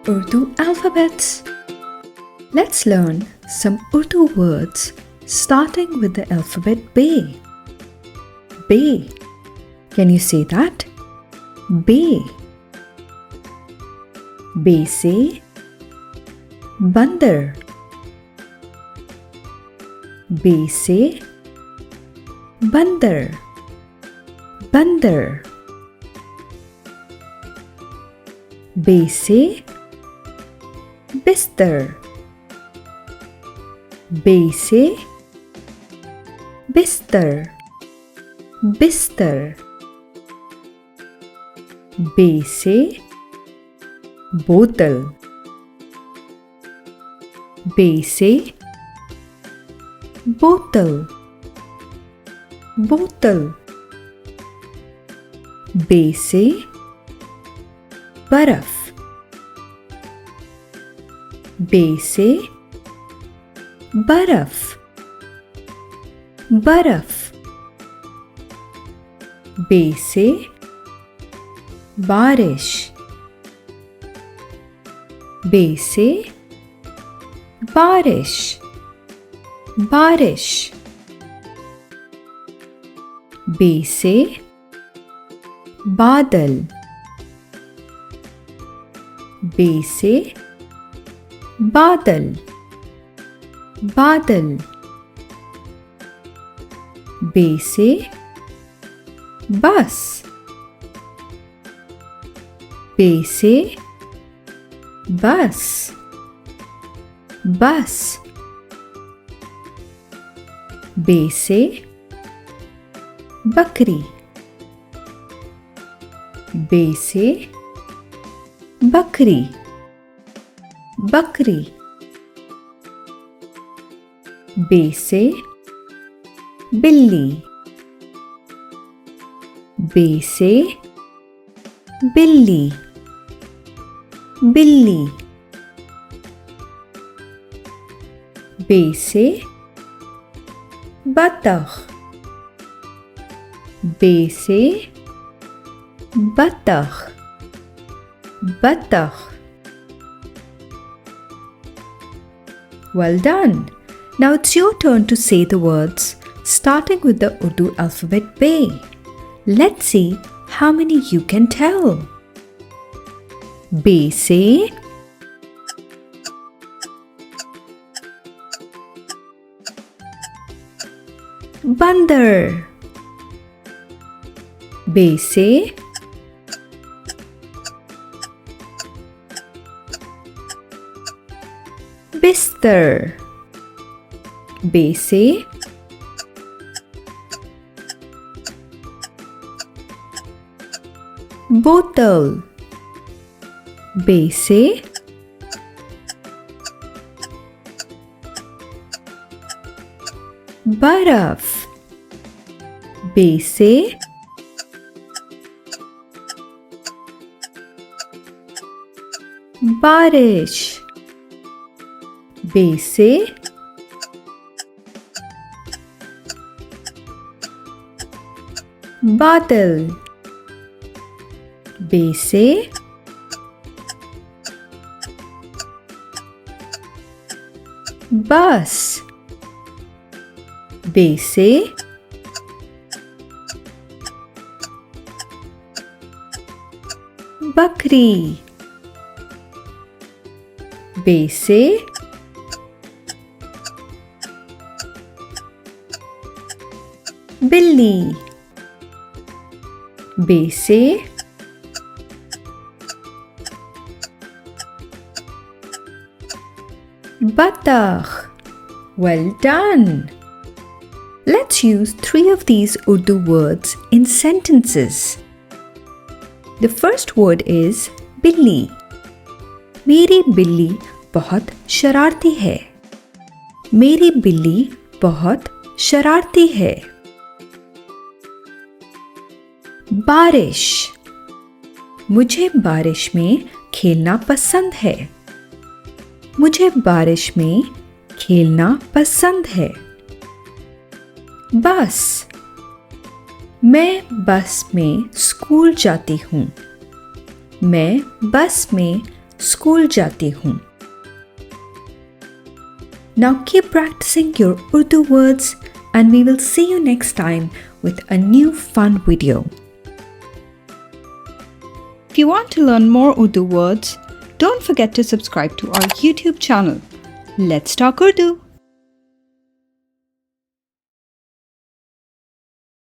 Urdu alphabets. Let's learn some Urdu words starting with the alphabet Bay. Bay. Can you say that? Bay. Bay se bandar. Bay se bandar. Bandar. Bay se bistar. Bay se bistar. Bistar. Bay se बोतल. Bay से बोतल. बोतल. Bay से बर्फ. Bay से बर्फ. बर्फ. Bay से बारिश. Bay से बारिश. बारिश. Bay से बादल. Bay से बादल. बादल. Bay से बस. Bay से बस. बस. Bay से बकरी. Bay से बकरी. बकरी. Bay से बिल्ली. Bay से बिल्ली. बिल्ली. Bay से बतख. Bay से बतख. बतख. Well done. Now it's your turn to say the words starting with the Urdu alphabet Bay. Let's see how many you can tell. Bay से बंदर. Bay से बिस्तर. Bay से बोतल. Bay से बर्फ. Bay से बारिश. Bay से बादल. Bay से बस. Bay से बकरी. Bay से बिल्ली. Bay से बतख. Well done. Let's use 3 of these Urdu words in sentences. The first word is बिल्ली. मेरी बिल्ली बहुत शरारती है. मेरी बिल्ली बहुत शरारती है. बारिश. मुझे बारिश में खेलना पसंद है. मुझे बारिश में खेलना पसंद है. बस. मैं बस में स्कूल जाती हूँ. मैं बस में स्कूल जाती हूँ. Now keep practicing your Urdu words and we will see you next time with a new fun video. If you want to learn more Urdu words, don't forget to subscribe to our YouTube channel. Let's Talk Urdu!